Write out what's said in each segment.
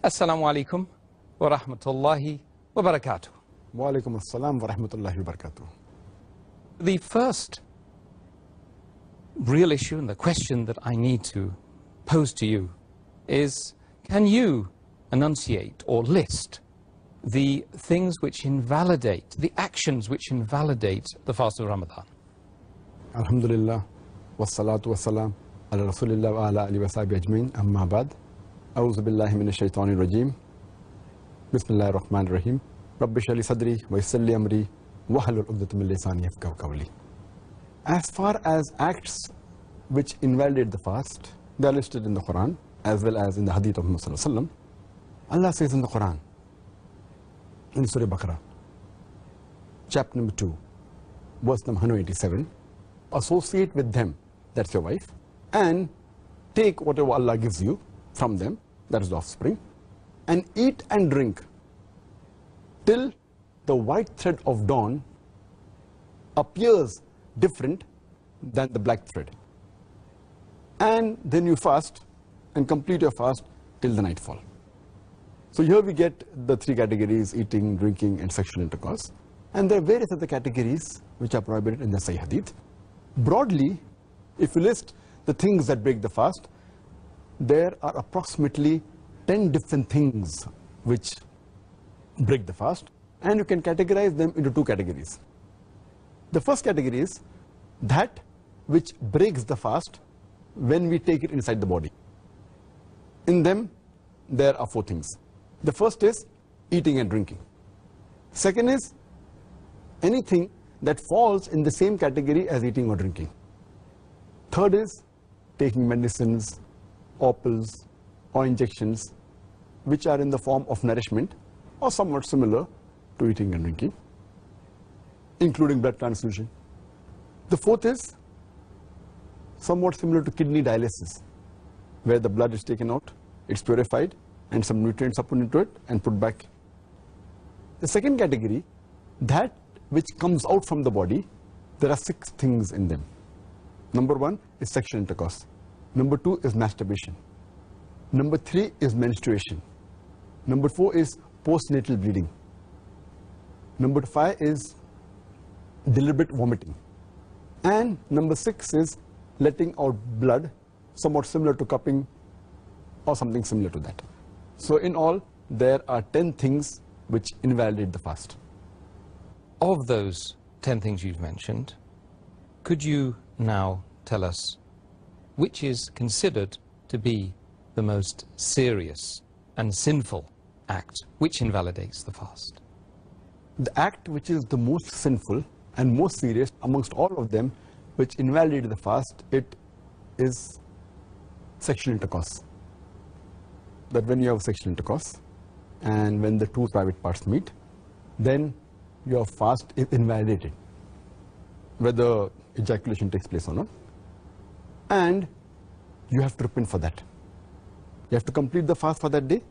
Assal-mo-alaikum wa rahmatullahi wa barakatuh. Wa alaikum assalam wa rahmatullahi wa barakatuh. The first real issue and the question that I need to pose to you is, can you enunciate or list the things which invalidate, the actions which invalidate the fast of Ramadan? Alhamdulillah, wassalatu wassalam ala rasulillah wa ala alihi wa sahbihi ajmain, amma ba'd. A'udhu billahi minash shaitanir rajim. Bismillahir rahmanir rahim. Rabbi shrah li sadri wa yassir li amri wahlul 'uqdatam min lisani yafqahu qawli. As far as acts which invalidate the fast, they are listed in the Quran as well as in the hadith of Muhammad sallallahu alaihi wasallam. Allah says in the Quran, in Surah Baqarah, chapter number 2, verse number 187, associate with them, that's your wife, and take whatever Allah gives you from them, that is the offspring, and eat and drink till the white thread of dawn appears different than the black thread. And then you fast and complete your fast till the nightfall. So here we get the three categories: eating, drinking, and sexual intercourse. And there are various other categories which are prohibited in the Sahih Hadith. Broadly, if you list the things that break the fast, there are approximately 10 different things which break the fast, and you can categorize them into two categories. The first category is that which breaks the fast when we take it inside the body. In them, there are four things. The first is eating and drinking. Second is anything that falls in the same category as eating or drinking. Third is taking medicines, or pills, or injections which are in the form of nourishment or somewhat similar to eating and drinking, including blood transfusion. The fourth is somewhat similar to kidney dialysis, where the blood is taken out, it's purified, and some nutrients are put into it and put back. The second category, that which comes out from the body, there are 6 things in them. Number 1 is sexual intercourse. Number 2 is masturbation. Number 3 is menstruation. Number 4 is postnatal bleeding. Number 5 is deliberate vomiting. And number 6 is letting out blood, somewhat similar to cupping or something similar to that. So in all, there are 10 things which invalidate the fast. Of those 10 things you've mentioned, could you now tell us which is considered to be the most serious and sinful act which invalidates the fast? The act which is the most sinful and most serious amongst all of them which invalidate the fast, it is sexual intercourse. That when you have sexual intercourse and when the two private parts meet, then your fast is invalidated, whether ejaculation takes place or not. And you have to repent for that. You have to complete the fast for that day,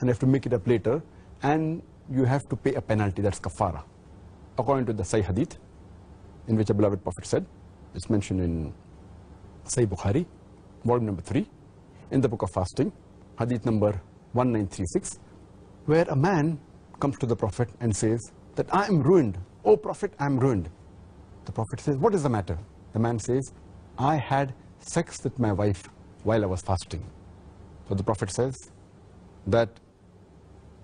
and you have to make it up later, and you have to pay a penalty, that's kafara. According to the Sahih Hadith, in which a beloved Prophet said, it's mentioned in Sahih Bukhari, volume number 3, in the book of fasting, Hadith number 1936, where a man comes to the Prophet and says that I am ruined. Oh Prophet, I am ruined. The Prophet says, what is the matter? The man says, I had sex with my wife while I was fasting. So the Prophet says that,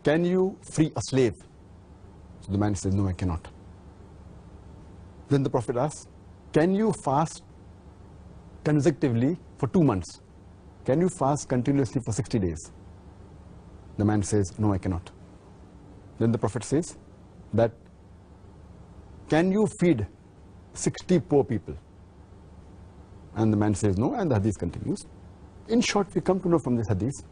can you free a slave? So the man says, no, I cannot. Then the Prophet asks, can you fast consecutively for 2 months? Can you fast continuously for 60 days? The man says, no, I cannot. Then the Prophet says that, can you feed 60 poor people? And the man says no, and the hadith continues. In short, we come to know from this hadith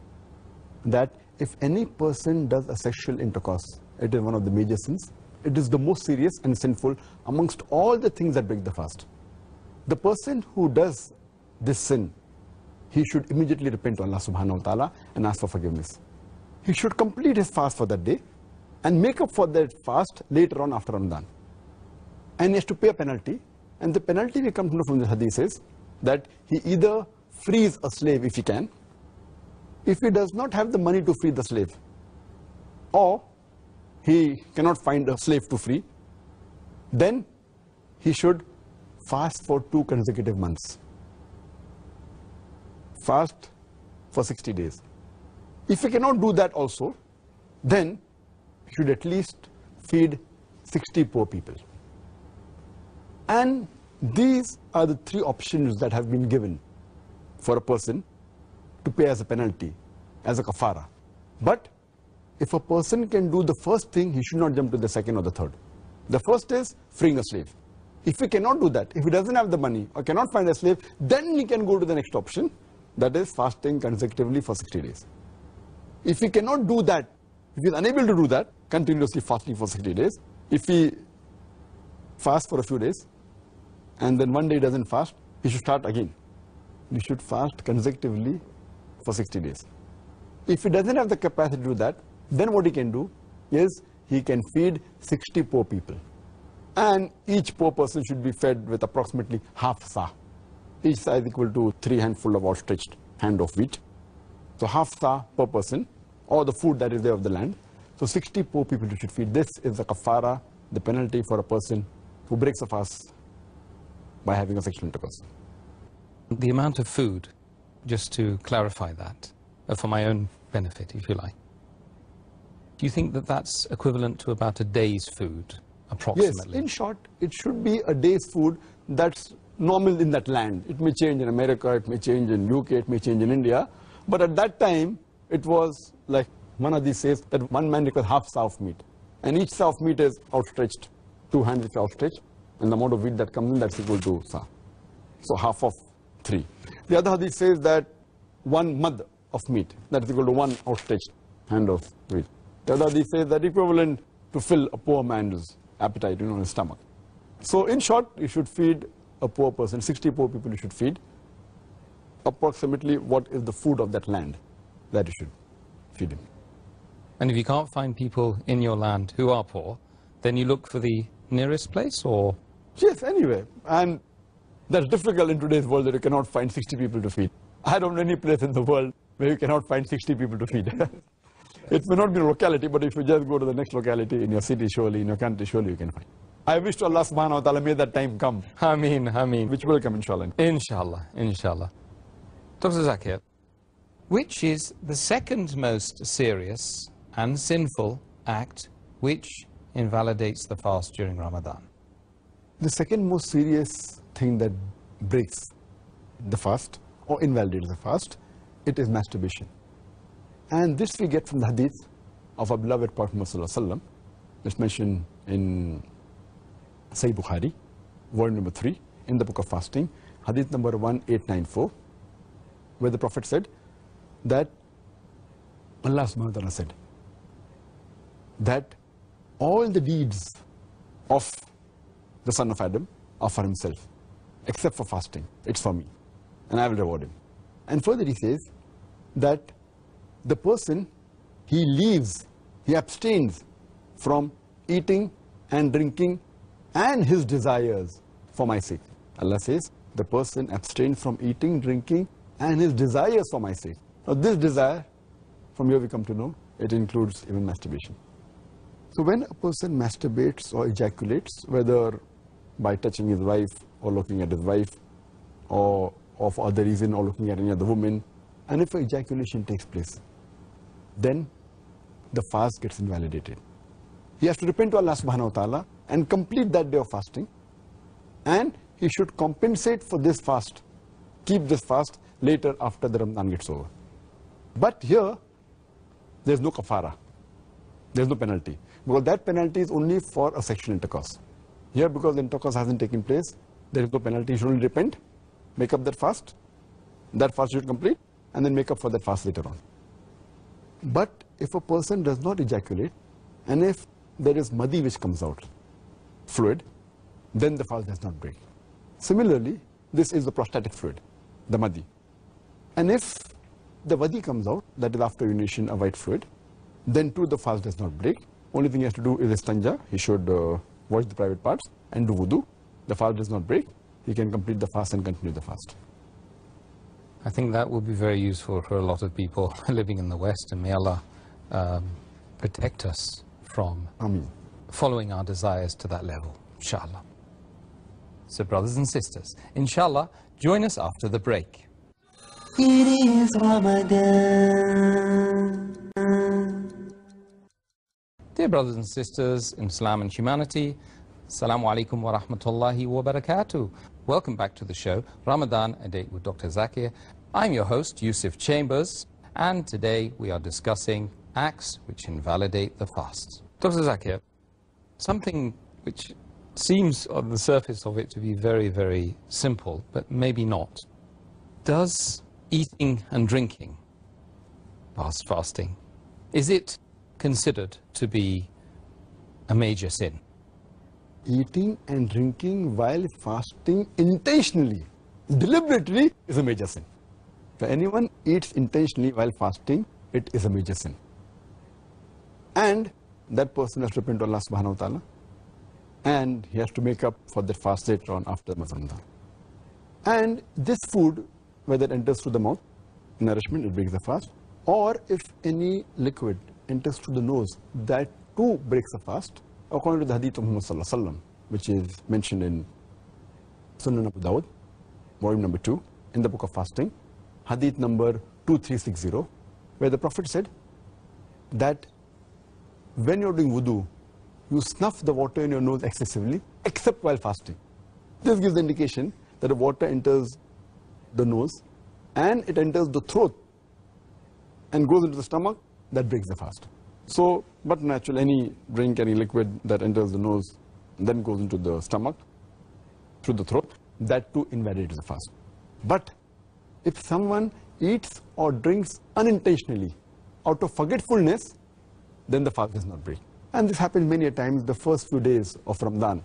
that if any person does a sexual intercourse, it is one of the major sins. It is the most serious and sinful amongst all the things that break the fast. The person who does this sin, he should immediately repent to Allah subhanahu wa ta'ala and ask for forgiveness. He should complete his fast for that day and make up for that fast later on after Ramadan. And he has to pay a penalty, and the penalty we come to know from the hadith is that he either frees a slave if he can, If he does not have the money to free the slave, or he cannot find a slave to free, then he should fast for 2 consecutive months. Fast for 60 days. If he cannot do that also, then he should at least feed 60 poor people. And these are the 3 options that have been given for a person to pay as a penalty, as a kafara. But if a person can do the first thing, he should not jump to the second or the third. The first is freeing a slave. If he cannot do that, if he doesn't have the money or cannot find a slave, then he can go to the next option, that is fasting consecutively for 60 days. If he cannot do that, if he is unable to do that, continuously fasting for 60 days, if he fasts for a few days and then one day he doesn't fast, he should start again. He should fast consecutively for 60 days. If he doesn't have the capacity to do that, then what he can do is he can feed 60 poor people. And each poor person should be fed with approximately half sa. Each sa is equal to 3 handfuls of outstretched hand of wheat. So half sa per person, or the food that is there of the land. So 60 poor people you should feed. This is the kafara, the penalty for a person who breaks a fast by having a sexual intercourse. The amount of food, just to clarify that, for my own benefit, if you like. Do you think that that's equivalent to about a day's food, approximately? Yes, in short, it should be a day's food that's normal in that land. It may change in America, it may change in UK, it may change in India. But at that time, it was like one of these says that one man requires half sa of meat. And each sa of meat is outstretched, 2 hands is outstretched. And the amount of wheat that comes in, that's equal to sa. So half of 3. The other hadith says that 1 mud of meat, that is equal to 1 outstretched hand of wheat. The other hadith says that equivalent to fill a poor man's appetite, his stomach. So in short, you should feed a poor person, 60 poor people you should feed. Approximately what is the food of that land that you should feed him. And if you can't find people in your land who are poor, then you look for the nearest place, or? Yes, anyway. And that's difficult in today's world that you cannot find 60 people to feed. I don't know any place in the world where you cannot find 60 people to feed. It may not be a locality, but if you just go to the next locality in your city, surely, in your country, surely you can find. I wish to Allah subhanahu wa ta'ala may that time come. Ameen, ameen. Which will come, inshallah. Inshallah, inshallah. Dr. Zakir, which is the second most serious and sinful act which invalidates the fast during Ramadan? The second most serious thing that breaks the fast or invalidates the fast, it is masturbation. And this we get from the hadith of our beloved Prophet Muhammad. It's mentioned in Sahih Bukhari, volume number 3, in the book of fasting, hadith number 1894, where the Prophet said that Allah subhanahu wa ta'ala said that all the deeds of the son of Adam are for himself, except for fasting. It's for me, and I will reward him. And further he says that the person, he leaves, he abstains from eating and drinking and his desires for my sake. Allah says, the person abstains from eating, drinking and his desires for my sake. Now this desire, from here we come to know, it includes even masturbation. So when a person masturbates or ejaculates, whether by touching his wife or looking at his wife, or for other reason, or looking at any other woman, and if ejaculation takes place, then the fast gets invalidated. He has to repent to Allah subhanahu wa ta'ala and complete that day of fasting, and he should compensate for this fast, keep this fast later after the Ramadan gets over. But here, there is no kafara, there is no penalty, because that penalty is only for a sexual intercourse. Here, because the intercourse hasn't taken place, there is no penalty. You should only repent, make up that fast you should complete, and then make up for that fast later on. But if a person does not ejaculate, and if there is madi which comes out, fluid, then the fast does not break. Similarly, this is the prostatic fluid, the madi. And if the madi comes out, that is after urination, a white fluid, then too the fast does not break. Only thing he has to do is istanja. He should wash the private parts and do wudu. The fast does not break. He can complete the fast and continue the fast. I think that will be very useful for a lot of people living in the West, and may Allah protect us from Ameen. following our desires to that level, inshallah. So brothers and sisters, inshallah, join us after the break. It is Ramadan. Dear brothers and sisters in Islam and humanity, Assalamu-alaikum wa rahmatullahi wa barakatuh. Welcome back to the show, Ramadan, a date with Dr. Zakir. I'm your host, Yusuf Chambers, and today we are discussing acts which invalidate the fast. Dr. Zakir, something which seems on the surface of it to be very, very simple, but maybe not. Does eating and drinking, past fasting, is it considered to be a major sin? Eating and drinking while fasting intentionally, deliberately, is a major sin. If anyone eats intentionally while fasting, it is a major sin. And that person has to repent to Allah subhanahu wa ta'ala, and he has to make up for that fast later on after Ramadan. And this food, whether it enters through the mouth, nourishment, it breaks the fast, or if any liquid enters through the nose, that too breaks the fast, according to the hadith of Muhammad sallallahu alaihi wasallam, which is mentioned in Sunan Abu Dawud, volume number 2, in the book of fasting, hadith number 2360, where the Prophet said that when you're doing wudu, you snuff the water in your nose excessively, except while fasting. This gives the indication that the water enters the nose and it enters the throat and goes into the stomach, that breaks the fast. So, but naturally, any drink, any liquid that enters the nose and then goes into the stomach, through the throat, that too invalidates the fast. But if someone eats or drinks unintentionally, out of forgetfulness, then the fast does not break. And this happens many a times the first few days of Ramadan.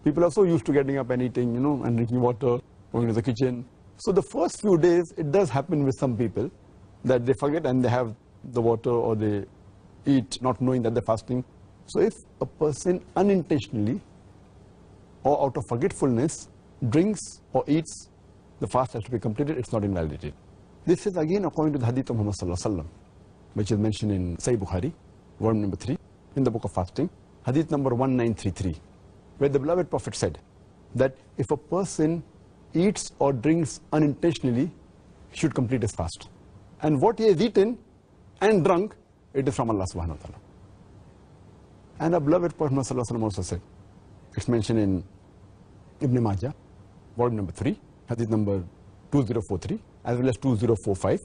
People are so used to getting up and eating, and drinking water, going to the kitchen. So the first few days, it does happen with some people that they forget and they have the water or they eat not knowing that they're fasting. So if a person unintentionally or out of forgetfulness drinks or eats, the fast has to be completed, it's not invalidated. This is again according to the hadith of Muhammad sallallahu alaihi wasallam, which is mentioned in Sahih Bukhari, volume number 3, in the book of fasting, hadith number 1933, where the beloved Prophet said that if a person eats or drinks unintentionally, he should complete his fast. And what he has eaten and drunk, it is from Allah subhanahu wa ta'ala. And our beloved Prophet sallallahu alaihi wasallam also said, it's mentioned in Ibn Majah, volume number 3, hadith number 2043, as well as 2045.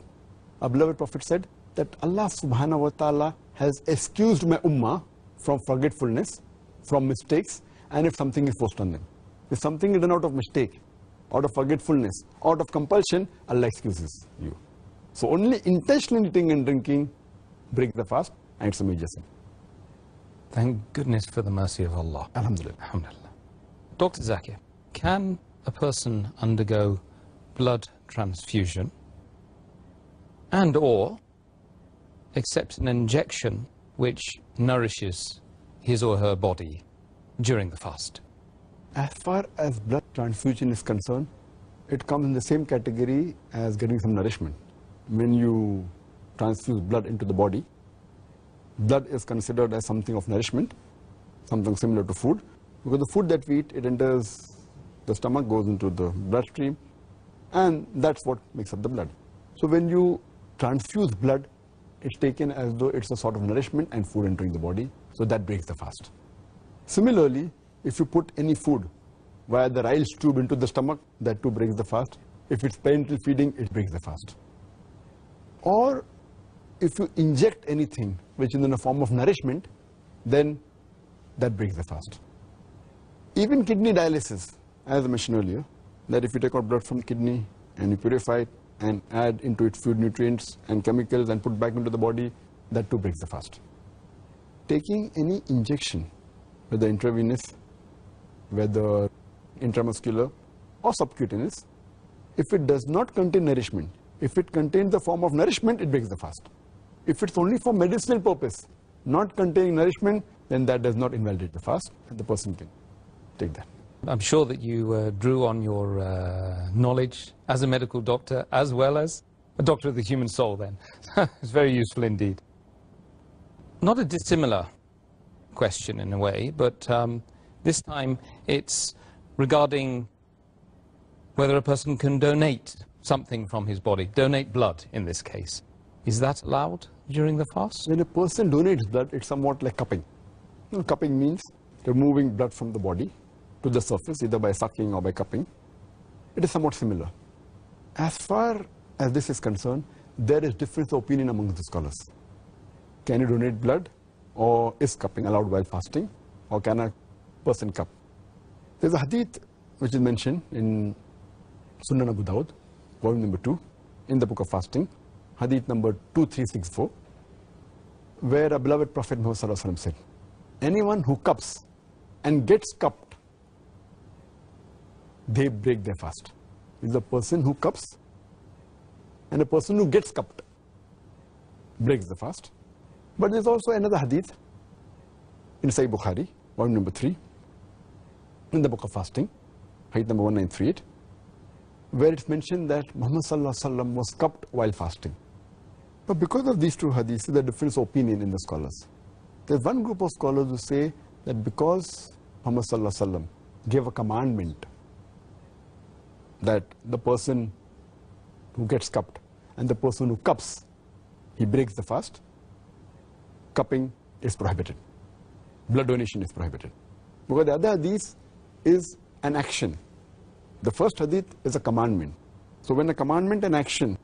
Our beloved Prophet said that Allah subhanahu wa ta'ala has excused my ummah from forgetfulness, from mistakes, and if something is forced on them. If something is done out of mistake, out of forgetfulness, out of compulsion, Allah excuses you. So only intentionally eating and drinking breaks the fast, and it's a major sin. Thank goodness for the mercy of Allah. Alhamdulillah. Alhamdulillah. Dr. Zakir, can a person undergo blood transfusion and or accept an injection which nourishes his or her body during the fast? As far as blood transfusion is concerned, it comes in the same category as getting some nourishment. When you transfuse blood into the body, blood is considered as something of nourishment, something similar to food, because the food that we eat, it enters the stomach, goes into the bloodstream, and that's what makes up the blood. So when you transfuse blood, it's taken as though it's a sort of nourishment and food entering the body, so that breaks the fast. Similarly, if you put any food via the Ryle's tube into the stomach, that too breaks the fast. If it's parenteral feeding, it breaks the fast. Or if you inject anything which is in a form of nourishment, then that breaks the fast. Even kidney dialysis, as I mentioned earlier, that if you take out blood from the kidney and you purify it and add into it food nutrients and chemicals and put back into the body, that too breaks the fast. Taking any injection, whether intravenous, whether intramuscular or subcutaneous, if it does not contain nourishment, if it contains the form of nourishment, it breaks the fast. If it's only for medicinal purpose, not containing nourishment, then that does not invalidate the fast, and the person can take that. I'm sure that you drew on your knowledge as a medical doctor as well as a doctor of the human soul then. It's very useful indeed. Not a dissimilar question in a way, but this time it's regarding whether a person can donate something from his body, donate blood in this case. Is that allowed during the fast? When a person donates blood, it's somewhat like cupping. You know, cupping means removing blood from the body to the surface, either by sucking or by cupping. It is somewhat similar. As far as this is concerned, there is difference of opinion among the scholars. Can you donate blood, or is cupping allowed while fasting, or can a person cup? There's a hadith which is mentioned in Sunan Abu Dawud, volume number 2, in the book of fasting, hadith number 2364, where a beloved Prophet Muhammad Sallallahu Alaihi Wasallam said, anyone who cups and gets cupped, they break their fast. Is the person who cups and a person who gets cupped breaks the fast. But there's also another hadith in Sahih Bukhari, volume number 3, in the book of fasting, hadith number 1938, where it's mentioned that Muhammad Sallallahu Alaihi Wasallam was cupped while fasting. But because of these two hadiths, there's a difference of opinion in the scholars. There's one group of scholars who say that because Muhammad Sallallahu Alaihi Wasallam gave a commandment that the person who gets cupped and the person who cups, he breaks the fast, cupping is prohibited. Blood donation is prohibited. Because the other hadith is an action. The first hadith is a commandment. So when a commandment and action,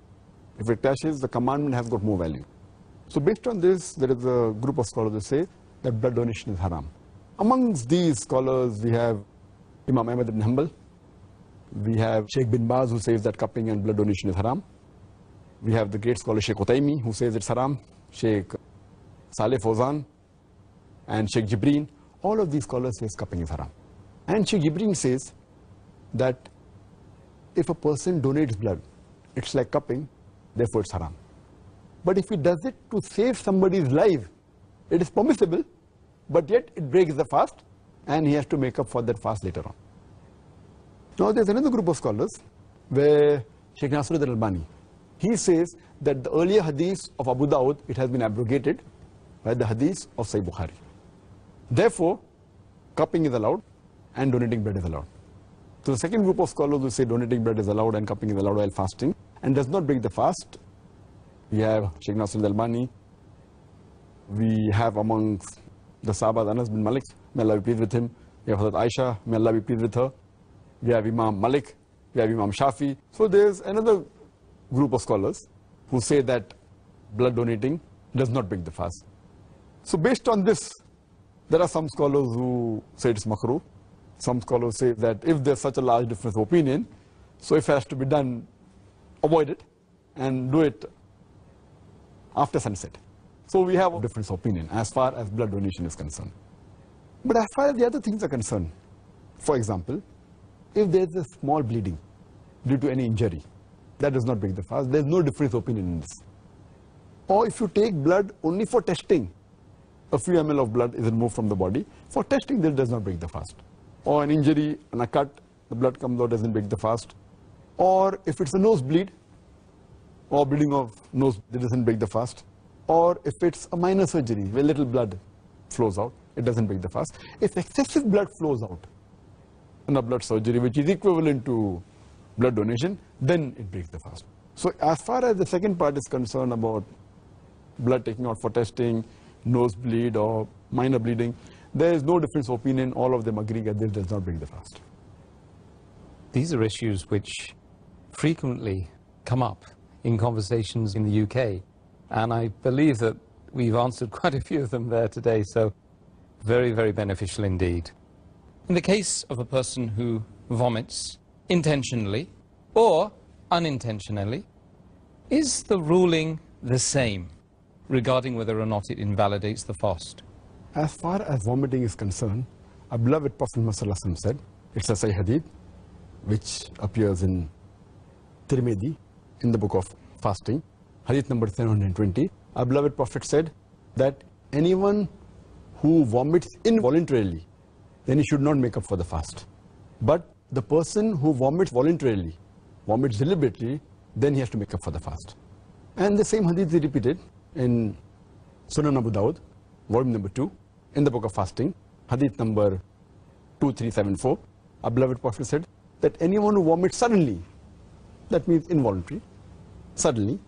if it clashes, the commandment has got more value. So based on this, there is a group of scholars who say that blood donation is haram. Amongst these scholars, we have Imam Ahmad ibn Hanbal. We have Sheikh bin Baz, who says that cupping and blood donation is haram. We have the great scholar Sheikh Utaymi, who says it's haram. Sheikh Saleh Fawzan and Sheikh Jibreen. All of these scholars say cupping is haram. And Sheikh Jibreen says that if a person donates blood, it's like cupping, therefore it's haram. But if he does it to save somebody's life, it is permissible, but yet it breaks the fast, and he has to make up for that fast later on. Now there's another group of scholars where Sheikh Nasiruddin Albani, he says that the earlier hadith of Abu Dawud, it has been abrogated by the hadith of Sahih Bukhari. Therefore, cupping is allowed and donating blood is allowed. So the second group of scholars who say donating blood is allowed and cupping is allowed while fasting and does not break the fast, we have Sheikh Nasiruddin Albani. We have amongst the Sahaba Anas bin Malik, may Allah be pleased with him. We have Hazrat Aisha, may Allah be pleased with her. We have Imam Malik, we have Imam Shafi. So there's another group of scholars who say that blood donating does not break the fast. So based on this, there are some scholars who say it's makruh. Some scholars say that if there's such a large difference of opinion, so if it has to be done, avoid it and do it after sunset. So we have a difference of opinion as far as blood donation is concerned. But as far as the other things are concerned, for example, if there's a small bleeding due to any injury, that does not break the fast. There's no difference of opinion in this. Or if you take blood only for testing, a few ml of blood is removed from the body. For testing, this does not break the fast. Or an injury and a cut, the blood comes out, doesn't break the fast. Or if it's a nosebleed, or bleeding of nose, that doesn't break the fast. Or if it's a minor surgery where little blood flows out, it doesn't break the fast. If excessive blood flows out in a blood surgery, which is equivalent to blood donation, then it breaks the fast. So as far as the second part is concerned about blood taking out for testing, nosebleed or minor bleeding, there is no difference of opinion. All of them agree that this does not break the fast. These are issues which frequently come up in conversations in the UK, and I believe that we've answered quite a few of them there today, so very, very beneficial indeed. In the case of a person who vomits intentionally or unintentionally, is the ruling the same regarding whether or not it invalidates the fast? As far as vomiting is concerned, our beloved Prophet Muhammad said, it's a Sahih Hadith which appears in Tirmidhi in the book of fasting, Hadith number 720. Our beloved Prophet said that anyone who vomits involuntarily, then he should not make up for the fast. But the person who vomits voluntarily, vomits deliberately, then he has to make up for the fast. And the same hadith is repeated in Sunan Abu Dawud, volume number 2, in the book of fasting, hadith number 2374. Our beloved Prophet said that anyone who vomits suddenly, that means involuntary, suddenly,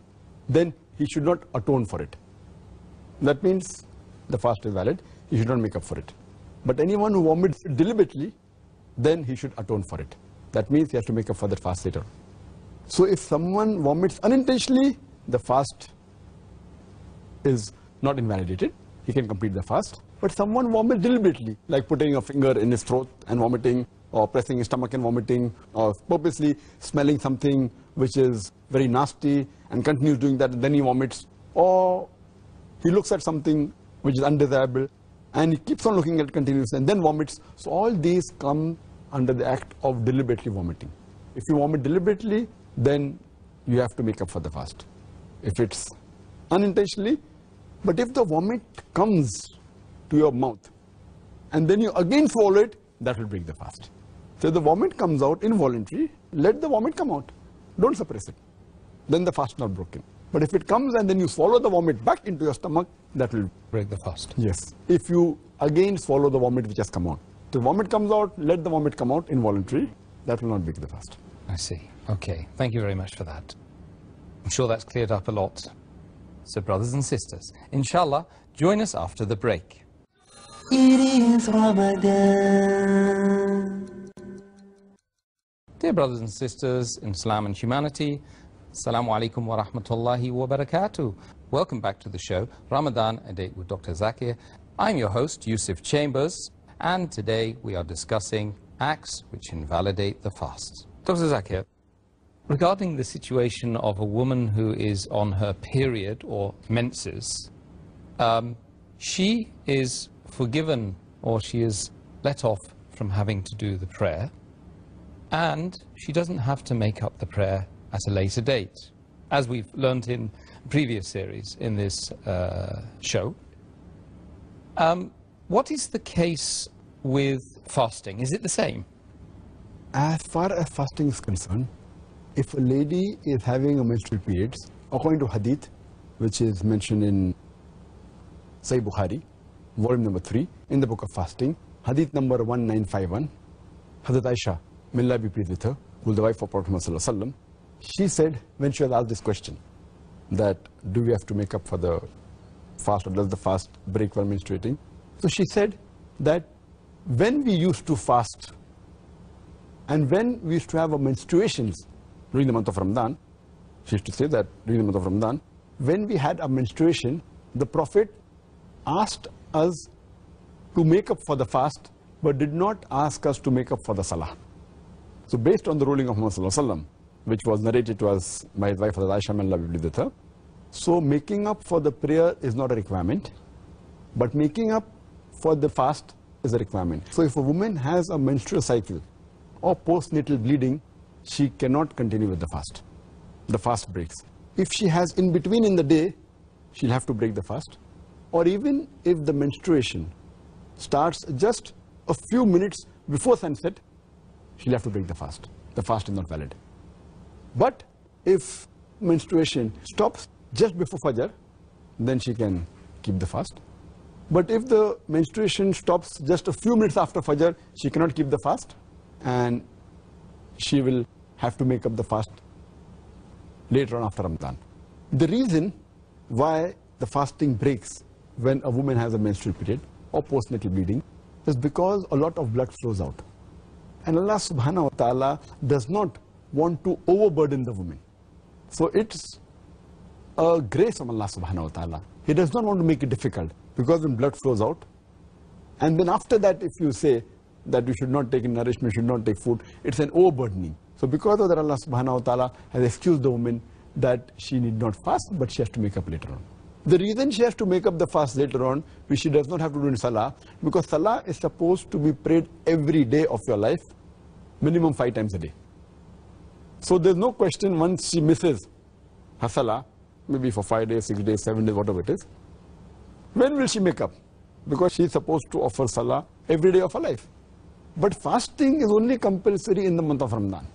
then he should not atone for it. That means the fast is valid, he should not make up for it. But anyone who vomits deliberately, then he should atone for it. That means he has to make up for that fast later. So if someone vomits unintentionally, the fast is not invalidated, he can complete the fast. But someone vomits deliberately, like putting a finger in his throat and vomiting, or pressing his stomach and vomiting, or purposely smelling something which is very nasty and continues doing that, and then he vomits, or he looks at something which is undesirable and he keeps on looking at it continuously and then vomits. So all these come under the act of deliberately vomiting. If you vomit deliberately, then you have to make up for the fast. If it's unintentionally, but if the vomit comes to your mouth and then you again swallow it, that will break the fast. So if the vomit comes out involuntary, let the vomit come out. Don't suppress it. Then the fast is not broken. But if it comes and then you swallow the vomit back into your stomach, that will break the fast. Yes. If you again swallow the vomit which has come out. The vomit comes out, let the vomit come out involuntary. That will not break the fast. I see. Okay. Thank you very much for that. I'm sure that's cleared up a lot. So brothers and sisters, inshallah, join us after the break. It is Ramadan. Dear brothers and sisters in Islam and humanity, Assal-mo-alaikum wa rahmatullahi wa barakatuh. Welcome back to the show, Ramadan, a date with Dr. Zakir. I'm your host, Yusuf Chambers, and today we are discussing acts which invalidate the fast. Dr. Zakir, regarding the situation of a woman who is on her period or menses, she is forgiven or she is let off from having to do the prayer, and she doesn't have to make up the prayer at a later date, as we've learned in previous series in this show. What is the case with fasting? Is it the same? As far as fasting is concerned, if a lady is having a menstrual period, according to hadith, which is mentioned in Sahih Bukhari, volume number 3, in the book of fasting, hadith number 1951, Hazrat Aisha, may Allah be pleased with her, who was the wife of Prophet Muhammad Sallallahu Alaihi Wasallam, she said, when she was asked this question, that do we have to make up for the fast, or does the fast break while menstruating? So she said that when we used to fast and when we used to have our menstruations during the month of Ramadan, she used to say that during the month of Ramadan, when we had a menstruation, the Prophet asked us to make up for the fast, but did not ask us to make up for the salah. So based on the ruling of Muhammad Sallallahu Alaihi Wasallam, which was narrated to us by his wife Aisha, may Allah be pleased with her, so making up for the prayer is not a requirement, but making up for the fast is a requirement. So if a woman has a menstrual cycle or postnatal bleeding, she cannot continue with the fast. The fast breaks. If she has in between in the day, she'll have to break the fast. Or even if the menstruation starts just a few minutes before sunset, she'll have to break the fast. The fast is not valid. But if menstruation stops just before Fajr, then she can keep the fast. But if the menstruation stops just a few minutes after Fajr, she cannot keep the fast, and she will have to make up the fast later on after Ramadan. The reason why the fasting breaks when a woman has a menstrual period or postnatal bleeding is because a lot of blood flows out. And Allah subhanahu wa ta'ala does not want to overburden the woman. So it's a grace from Allah subhanahu wa ta'ala. He does not want to make it difficult, because when blood flows out, and then after that if you say that you should not take nourishment, should not take food, it's an overburdening. So because of that, Allah subhanahu wa ta'ala has excused the woman that she need not fast, but she has to make up later on. The reason she has to make up the fast later on, which she does not have to do in Salah, because Salah is supposed to be prayed every day of your life, minimum 5 times a day. So there's no question once she misses her Salah, maybe for 5 days, 6 days, 7 days, whatever it is, when will she make up? Because she is supposed to offer Salah every day of her life. But fasting is only compulsory in the month of Ramadan.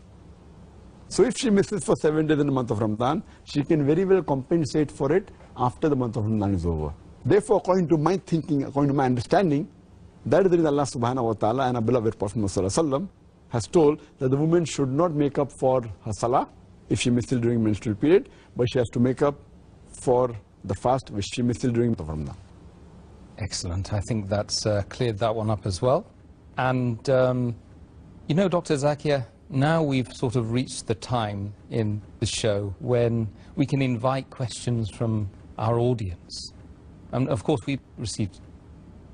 So if she misses for 7 days in the month of Ramadan, she can very well compensate for it after the month of Ramadan is over. Therefore, according to my thinking, according to my understanding, that is the reason Allah subhanahu wa ta'ala and our beloved Prophet Muhammad has told that the woman should not make up for her salah if she misses during menstrual period, but she has to make up for the fast which she misses during the month of Ramadan. Excellent. I think that's cleared that one up as well. And, you know, Dr. Zakir, now we've sort of reached the time in the show when we can invite questions from our audience. And, of course, we've received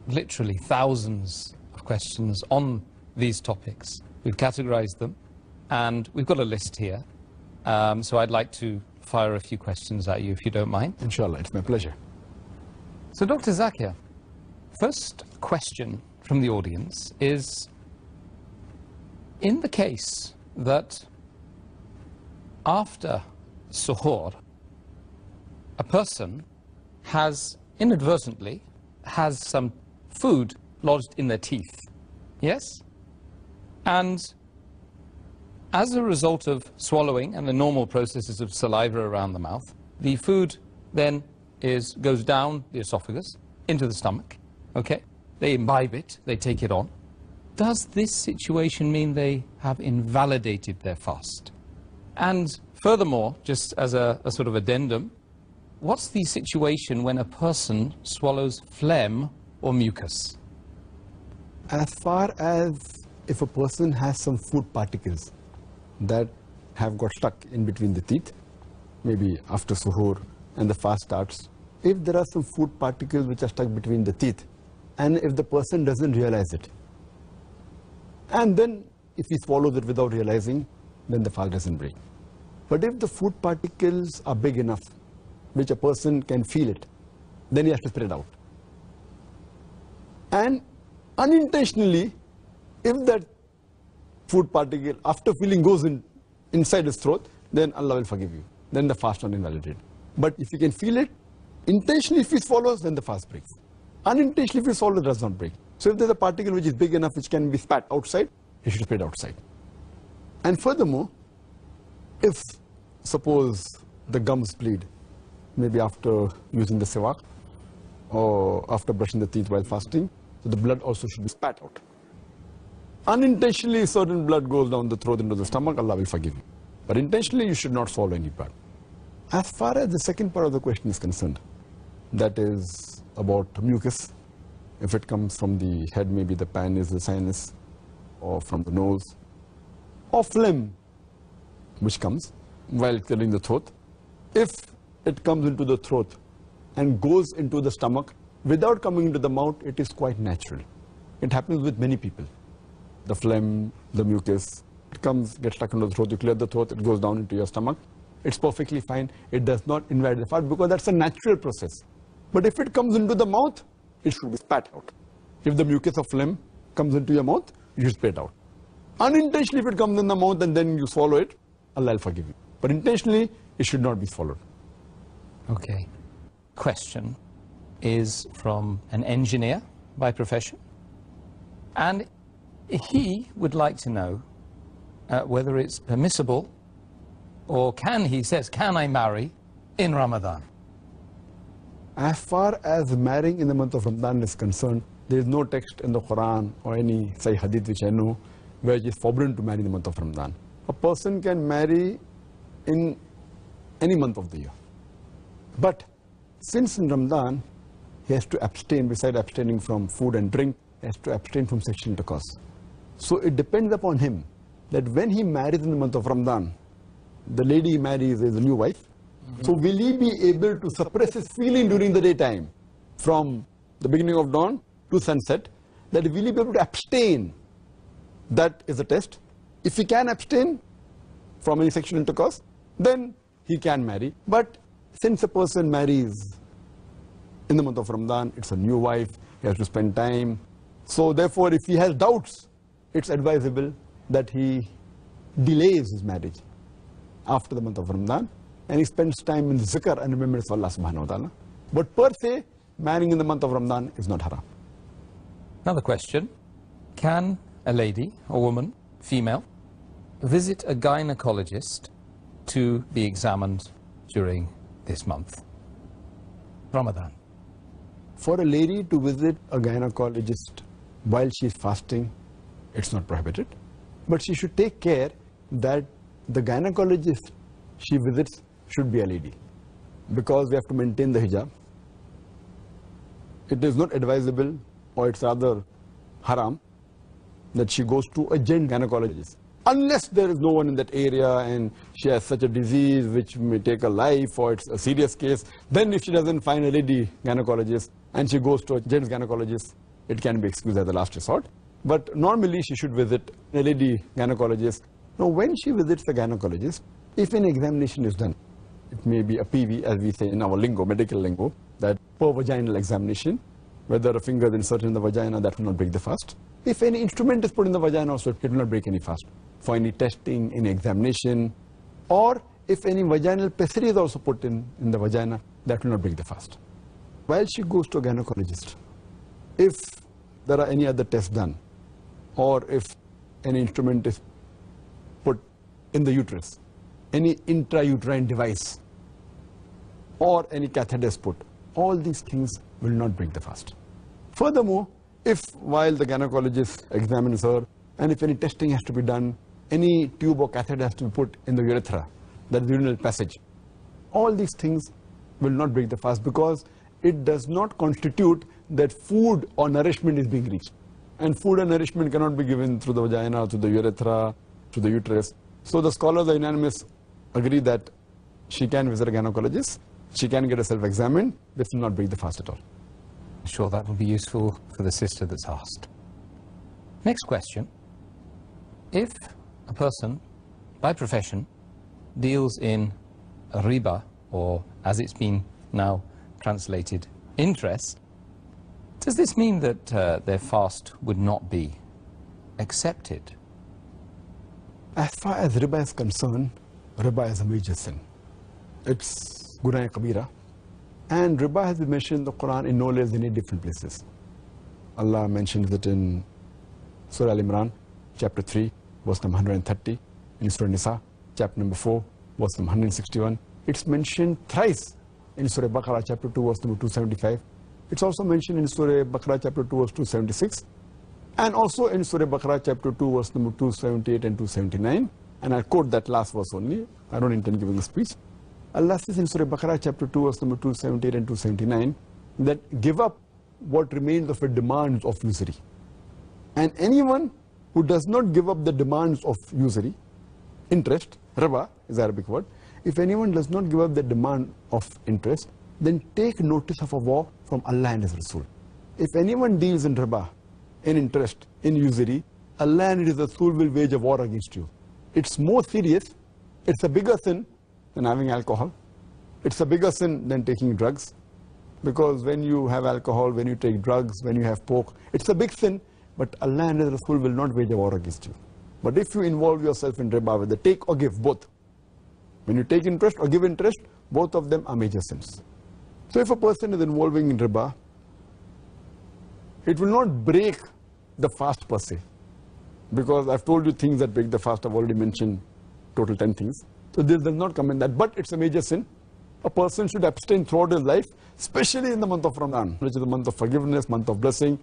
literally thousands of questions on these topics. We've categorized them, and we've got a list here. So I'd like to fire a few questions at you, if you don't mind. Inshallah, it's my pleasure. So, Dr. Zakir, first question from the audience is, in the case that after suhoor, a person has inadvertently has some food lodged in their teeth, yes? And as a result of swallowing and the normal processes of saliva around the mouth, the food then goes down the esophagus into the stomach, okay? They imbibe it, they take it on. Does this situation mean they have invalidated their fast? And furthermore, just as a sort of addendum, what's the situation when a person swallows phlegm or mucus? As far as if a person has some food particles that have got stuck in between the teeth, maybe after suhoor and the fast starts, if there are some food particles which are stuck between the teeth, and if the person doesn't realize it, and then if he swallows it without realizing, then the fast doesn't break. But if the food particles are big enough, which a person can feel it, then he has to spit it out. And unintentionally, if that food particle, after feeling, goes inside his throat, then Allah will forgive you. Then the fast not invalidated. But if you can feel it, intentionally if he swallows, then the fast breaks. Unintentionally if he swallows, it does not break. So if there's a particle which is big enough which can be spat outside, he should spit outside. And furthermore, if suppose the gums bleed, maybe after using the siwak or after brushing the teeth while fasting, so the blood also should be spat out. Unintentionally certain blood goes down the throat into the stomach, Allah will forgive you. But intentionally you should not swallow any blood. As far as the second part of the question is concerned, that is about mucus. If it comes from the head, maybe the pan is the sinus, or from the nose, or phlegm, which comes while clearing the throat. If it comes into the throat and goes into the stomach without coming into the mouth, it is quite natural. It happens with many people. The phlegm, the mucus, it comes, gets stuck into the throat, you clear the throat, it goes down into your stomach. It's perfectly fine. It does not invalidate the fast because that's a natural process. But if it comes into the mouth, it should be spat out. If the mucus or phlegm comes into your mouth, you should spit out. Unintentionally, if it comes in the mouth and then you swallow it, Allah will forgive you. But intentionally, it should not be swallowed. Okay. Question is from an engineer by profession. And he would like to know whether it's permissible or he says, can I marry in Ramadan? As far as marrying in the month of Ramadan is concerned, there is no text in the Quran or any Sahih Hadith which I know where it is forbidden to marry in the month of Ramadan. A person can marry in any month of the year. But since in Ramadan, he has to abstain, besides abstaining from food and drink, he has to abstain from sexual intercourse. So it depends upon him that when he marries in the month of Ramadan, the lady he marries is a new wife. So will he be able to suppress his feeling during the daytime from the beginning of dawn to sunset? That will he be able to abstain? That is a test. If he can abstain from any sexual intercourse, then he can marry. But since a person marries in the month of Ramadan, it's a new wife, he has to spend time. So therefore, if he has doubts, it's advisable that he delays his marriage after the month of Ramadan, and he spends time in zikr and remembrance of Allah subhanahu wa ta'ala. But per se, marrying in the month of Ramadan is not haram. Another question. Can a lady, a woman, female, visit a gynecologist to be examined during this month, Ramadan? For a lady to visit a gynecologist while she is fasting, it's not prohibited. But she should take care that the gynecologist she visits should be a lady, because we have to maintain the hijab. It is not advisable, or it's rather haram, that she goes to a gent gynecologist. Unless there is no one in that area and she has such a disease which may take her life, or it's a serious case, then if she doesn't find a lady gynecologist and she goes to a gent gynecologist, it can be excused as a last resort. But normally she should visit a lady gynecologist. Now when she visits a gynecologist, if an examination is done, it may be a PV, as we say in our lingo, medical lingo, that per vaginal examination, whether a finger is inserted in the vagina, that will not break the fast. If any instrument is put in the vagina also, it will not break any fast. For any testing, any examination, or if any vaginal pessary is also put in the vagina, that will not break the fast. While she goes to a gynecologist, if there are any other tests done, or if any instrument is put in the uterus, any intrauterine device, or any catheter is put, all these things will not break the fast. Furthermore, if while the gynecologist examines her, and if any testing has to be done, any tube or catheter has to be put in the urethra, that is the urinary passage, all these things will not break the fast, because it does not constitute that food or nourishment is being reached. And food and nourishment cannot be given through the vagina, through the urethra, through the uterus. So the scholars are unanimous, agree that she can visit a gynecologist, she can get herself examined, this will not break the fast at all. I'm sure that will be useful for the sister that's asked. Next question. If a person, by profession, deals in riba, or as it's been now translated, interest, does this mean that their fast would not be accepted? As far as riba is concerned, riba is a major sin. It's Gunah Kabira. And riba has been mentioned in the Quran in no less than 8 different places. Allah mentions it in Surah Al-Imran, chapter 3, verse number 130. In Surah Nisa, chapter number 4, verse number 161. It's mentioned thrice in Surah Baqarah, chapter 2, verse number 275. It's also mentioned in Surah Baqarah, chapter 2, verse 276. And also in Surah Baqarah, chapter 2, verse number 278 and 279. And I'll quote that last verse only. I don't intend giving a speech. Allah says in Surah Baqarah, chapter 2, verse number 278 and 279, that give up what remains of the demands of usury. And anyone who does not give up the demands of usury, interest, riba is the Arabic word, if anyone does not give up the demand of interest, then take notice of a war from Allah and His Rasul. If anyone deals in riba, in interest, in usury, Allah and His Rasul will wage a war against you. It's more serious, it's a bigger sin than having alcohol. It's a bigger sin than taking drugs. Because when you have alcohol, when you take drugs, when you have pork, it's a big sin, but Allah and His Rasul will not wage a war against you. But if you involve yourself in riba, whether take or give, both. When you take interest or give interest, both of them are major sins. So if a person is involving in riba, it will not break the fast per se. Because I've told you things that break the fast, I've already mentioned total 10 things. So this does not come in that, but it's a major sin. A person should abstain throughout his life, especially in the month of Ramadan, which is the month of forgiveness, month of blessing.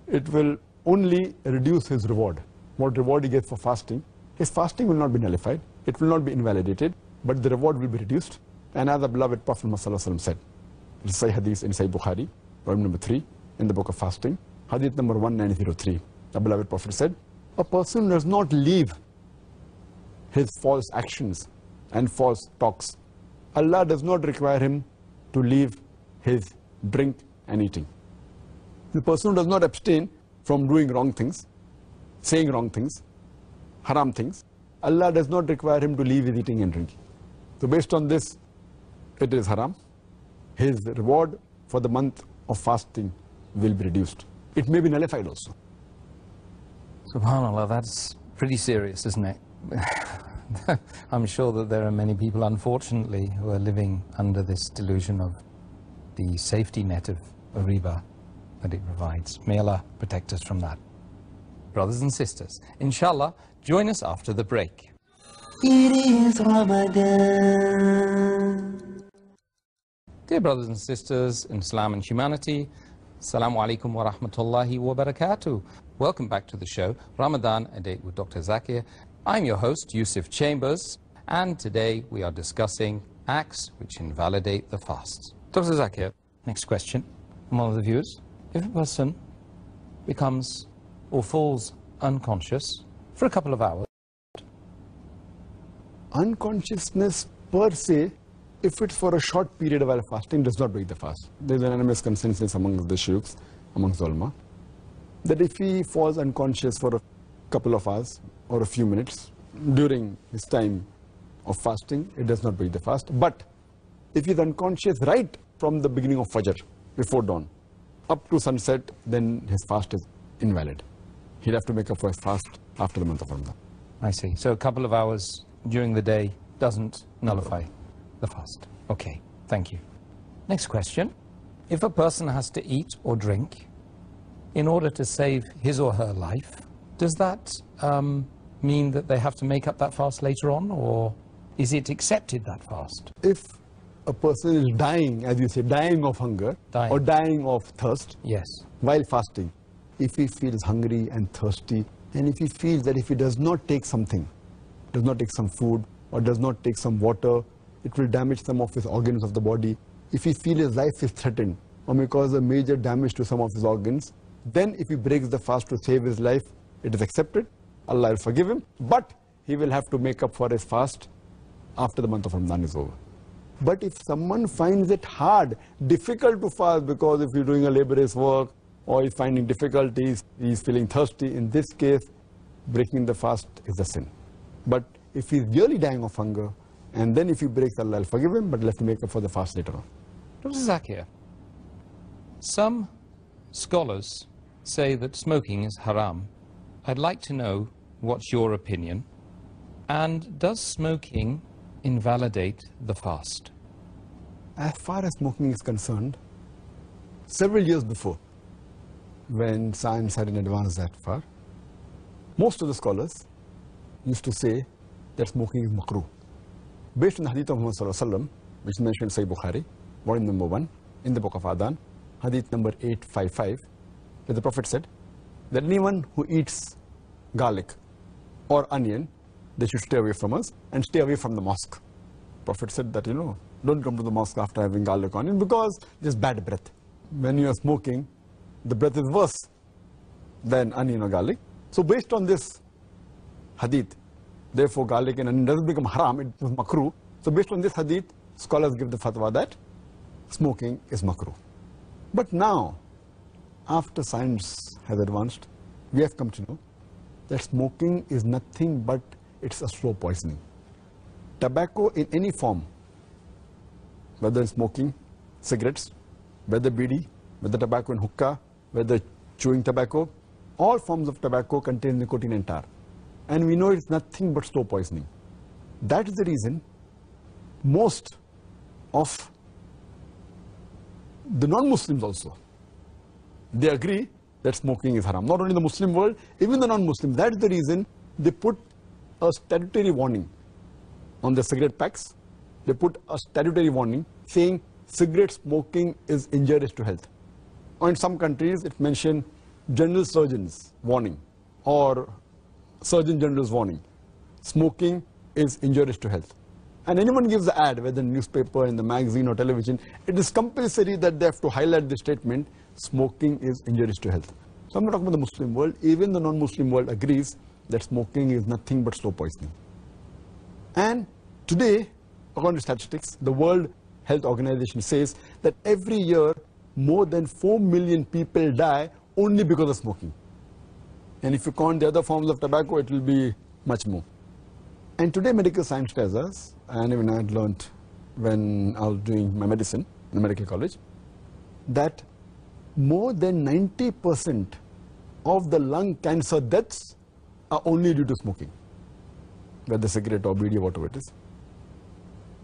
It will only reduce his reward. What reward he gets for fasting, his fasting will not be nullified, it will not be invalidated, but the reward will be reduced. And as the beloved Prophet Muhammad said, in Sahih Hadith in Sahih Bukhari, volume number 3, in the book of fasting, Hadith number 1903, the beloved Prophet said, a person does not leave his false actions and false talks. Allah does not require him to leave his drink and eating. The person who does not abstain from doing wrong things, saying wrong things, haram things, Allah does not require him to leave his eating and drinking. So based on this, it is haram. His reward for the month of fasting will be reduced. It may be nullified also. SubhanAllah, that's pretty serious, isn't it? I'm sure that there are many people, unfortunately, who are living under this delusion of the safety net of riba that it provides. May Allah protect us from that. brothers and sisters. Inshallah, join us after the break. It is Ramadan. Dear brothers and sisters in Islam and humanity, Assalamu-alaikum wa rahmatullahi wa barakatuh. Welcome back to the show, Ramadan, a date with Dr. Zakir. I'm your host, Yusuf Chambers, and today we are discussing acts which invalidate the fast. Dr. Zakir, next question from one of the viewers. If a person becomes or falls unconscious for a couple of hours. Unconsciousness per se, if it's for a short period while fasting, does not break the fast. There's an unanimous consensus among the sheikhs, amongst ulama, that if he falls unconscious for a couple of hours or a few minutes during his time of fasting, it does not break the fast. But if he's unconscious right from the beginning of Fajr, before dawn, up to sunset, then his fast is invalid. He'll have to make up for his fast after the month of Ramadan. I see. So a couple of hours during the day doesn't nullify the fast. Okay, thank you. Next question. If a person has to eat or drink in order to save his or her life, does that mean that they have to make up that fast later on, or is it accepted, that fast? If a person is dying, as you say, dying of hunger, or dying of thirst, yes, while fasting, if he feels hungry and thirsty, and if he feels that if he does not take something, does not take some food, or does not take some water, it will damage some of his organs of the body. If he feels his life is threatened, or may cause a major damage to some of his organs, then if he breaks the fast to save his life, it is accepted. Allah will forgive him, but he will have to make up for his fast after the month of Ramadan is over. But if someone finds it hard, difficult to fast, because if you're doing a laborious work, or he's finding difficulties, he's feeling thirsty, in this case, breaking the fast is a sin. But if he's really dying of hunger, and then if he breaks, Allah will forgive him, but he'll have to make up for the fast later on. Dr. Zakir, some scholars say that smoking is haram. I'd like to know what's your opinion, and does smoking invalidate the fast? As far as smoking is concerned, several years before, when science hadn't advanced that far, most of the scholars used to say that smoking is makruh. Based on the hadith of Muhammad sallallahu alaihi wasallam, which is mentioned in Sahih Bukhari, volume number 1, in the book of Adhan, hadith number 855, that the Prophet said that anyone who eats garlic or onion, they should stay away from us and stay away from the mosque. Prophet said that, don't come to the mosque after having garlic or onion, because there's bad breath. When you are smoking, the breath is worse than onion or garlic. So based on this hadith, therefore garlic and onion doesn't become haram, it is makruh. So based on this hadith, scholars give the fatwa that smoking is makruh. But now, after science has advanced, we have come to know that smoking is nothing but it's a slow poisoning. Tobacco in any form, whether smoking, cigarettes, whether bidi, whether tobacco and hookah, whether chewing tobacco, all forms of tobacco contain nicotine and tar. And we know it's nothing but slow poisoning. That is the reason most of the non-Muslims also, they agree that smoking is haram. Not only the Muslim world, even the non-Muslims. That is the reason they put a statutory warning on the cigarette packs. They put a statutory warning saying cigarette smoking is injurious to health. Or in some countries, it mentioned general surgeon's warning or surgeon general's warning. Smoking is injurious to health. And anyone gives the ad, whether in newspaper, in the magazine or television, it is compulsory that they have to highlight the statement, smoking is injurious to health. So I'm not talking about the Muslim world, even the non-Muslim world agrees that smoking is nothing but slow poisoning. And today, according to statistics, the World Health Organization says that every year more than 4 million people die only because of smoking. And if you count the other forms of tobacco, it will be much more. And today medical science tells us, and even I had learned when I was doing my medicine in the medical college, that more than 90% of the lung cancer deaths are only due to smoking, whether cigarette or bidi or whatever it is.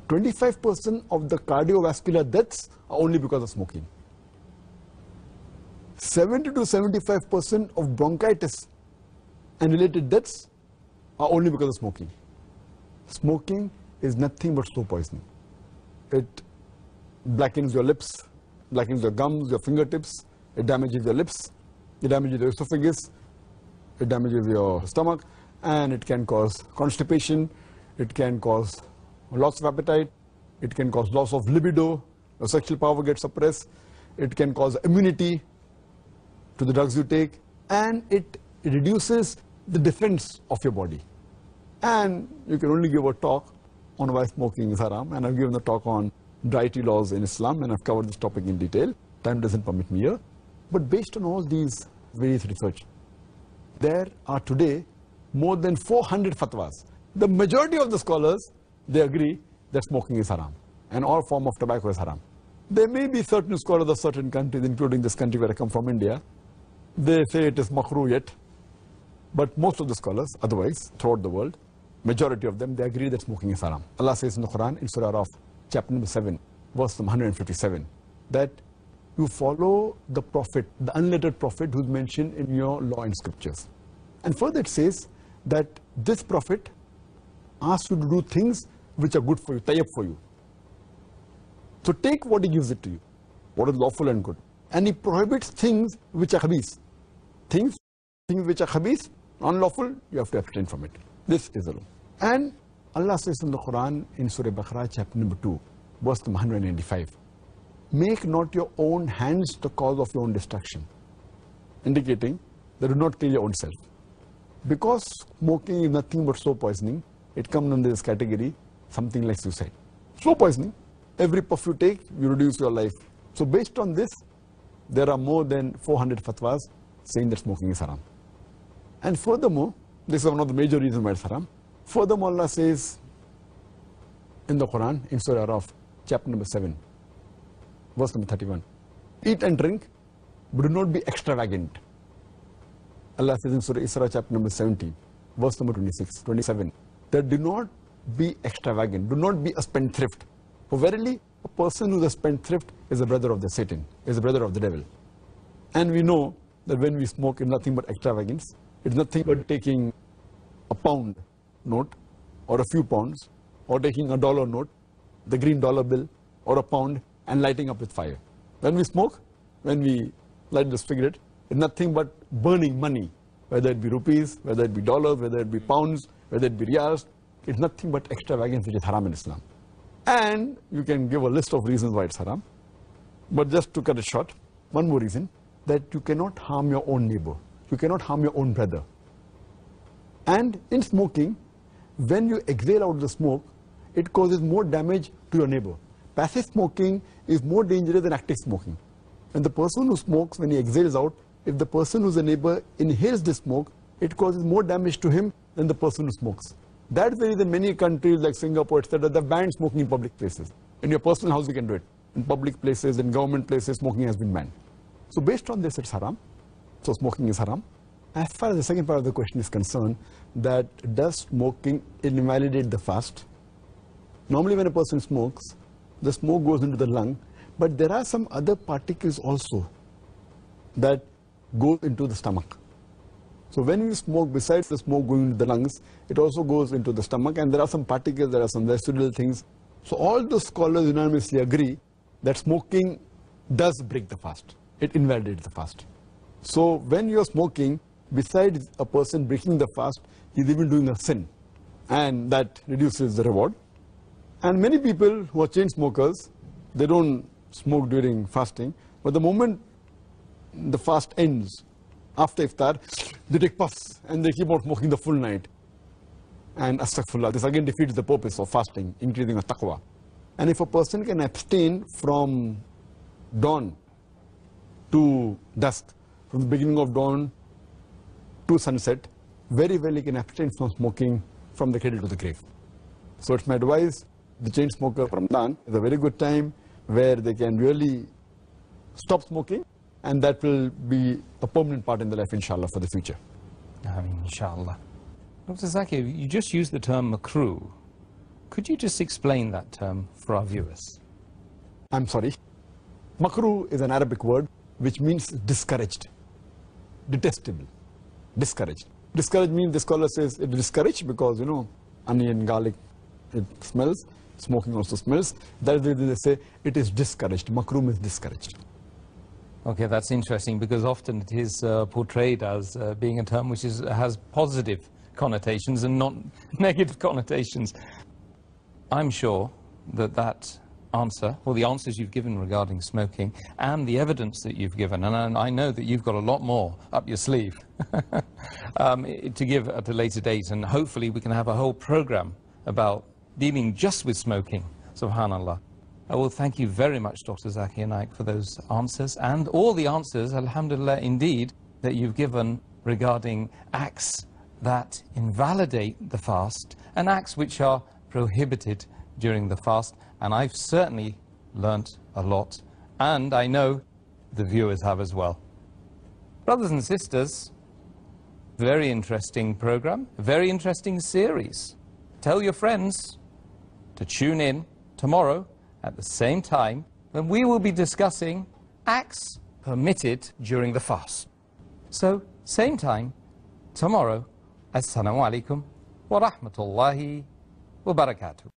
25% of the cardiovascular deaths are only because of smoking. 70 to 75% of bronchitis and related deaths are only because of smoking. Smoking is nothing but slow poisoning. It blackens your lips, blackens your gums, your fingertips, it damages your lips, it damages your esophagus, it damages your stomach, and it can cause constipation, it can cause loss of appetite, it can cause loss of libido, your sexual power gets suppressed, it can cause immunity to the drugs you take, and it reduces the defense of your body. And you can only give a talk on why smoking is haram, and I've given a talk on dietary laws in Islam, and I've covered this topic in detail. Time doesn't permit me here. But based on all these various research, there are today more than 400 fatwas. The majority of the scholars, they agree that smoking is haram, and all form of tobacco is haram. There may be certain scholars of certain countries, including this country where I come from, India, they say it is makruh yet, but most of the scholars, otherwise, throughout the world, majority of them, they agree that smoking is haram. Allah says in the Quran, in Surah Araf, chapter number 7, verse number 157, that you follow the Prophet, the unlettered Prophet who's mentioned in your law and scriptures. And further it says that this Prophet asks you to do things which are good for you, tayyib for you. So take what he gives it to you, what is lawful and good. And he prohibits things which are khabith. Things which are khabith, unlawful, you have to abstain from it. This is the law. And Allah says in the Quran, in Surah Baqarah, chapter number 2, verse number 195, make not your own hands the cause of your own destruction, indicating that do not kill your own self. Because smoking is nothing but slow poisoning, it comes under this category, something like suicide. Slow poisoning, every puff you take, you reduce your life. So based on this, there are more than 400 fatwas saying that smoking is haram. And furthermore, this is one of the major reasons why it's haram. Furthermore, Allah says in the Quran, in Surah Araf, chapter number 7, verse number 31, eat and drink, but do not be extravagant. Allah says in Surah Isra, chapter number 17, verse number 27, that do not be extravagant, do not be a spendthrift. For verily, a person who is a spendthrift is a brother of the Satan, is a brother of the devil. And we know that when we smoke, it's nothing but extravagance. It's nothing but taking a pound note or a few pounds, or taking a dollar note, the green dollar bill, or a pound, and lighting up with fire. When we smoke, when we light the cigarette, it's nothing but burning money, whether it be rupees, whether it be dollars, whether it be pounds, whether it be riyals. It's nothing but extravagance which is haram in Islam. And you can give a list of reasons why it's haram. But just to cut it short, one more reason, that you cannot harm your own neighbor. You cannot harm your own brother. And in smoking, when you exhale out the smoke, it causes more damage to your neighbor. Passive smoking is more dangerous than active smoking. And the person who smokes, when he exhales out, if the person who's a neighbor inhales the smoke, it causes more damage to him than the person who smokes. That's the reason many countries like Singapore, etc., they've banned smoking in public places. In your personal house, you can do it. In public places, in government places, smoking has been banned. So based on this, it's haram. So smoking is haram. As far as the second part of the question is concerned, that does smoking invalidate the fast? Normally when a person smokes, the smoke goes into the lung, but there are some other particles also that go into the stomach. So when you smoke, besides the smoke going into the lungs, it also goes into the stomach, and there are some particles, there are some residual things. So all the scholars unanimously agree that smoking does break the fast. It invalidates the fast. So when you're smoking, besides a person breaking the fast, he's even doing a sin, and that reduces the reward. And many people who are chain smokers, they don't smoke during fasting, but the moment the fast ends, after iftar, they take puffs and they keep on smoking the full night. And astaghfirullah, this again defeats the purpose of fasting, increasing the taqwa. And if a person can abstain from dawn to dusk, from the beginning of dawn to sunset, very well he can abstain from smoking from the cradle to the grave. So it's my advice, the chain smoker from Ramadan is a very good time where they can really stop smoking, and that will be a permanent part in their life, inshallah, for the future. Inshallah. Dr. Zakir, you just used the term makruh. Could you just explain that term for our viewers? I'm sorry. Makruh is an Arabic word which means discouraged, detestable, discouraged. Discourage means the scholar says it discourage because, you know, onion, garlic, it smells. Smoking also smells. That is the reason they say it is discouraged. Makruh is discouraged. Okay, that's interesting because often it is portrayed as being a term which has positive connotations and not negative connotations. I'm sure that that answer, or the answers you've given regarding smoking, and the evidence that you've given, and I know that you've got a lot more up your sleeve to give at a later date, and hopefully we can have a whole program about dealing just with smoking. Subhanallah. I will thank you very much, Dr. Zakir Naik, for those answers, and all the answers, alhamdulillah, indeed, that you've given regarding acts that invalidate the fast, and acts which are prohibited during the fast. And I've certainly learnt a lot, and I know the viewers have as well. Brothers and sisters, very interesting program, very interesting series. Tell your friends to tune in tomorrow at the same time when we will be discussing acts permitted during the fast. So, same time, tomorrow. Assalamu-alaikum wa rahmatullahi wa barakatuh.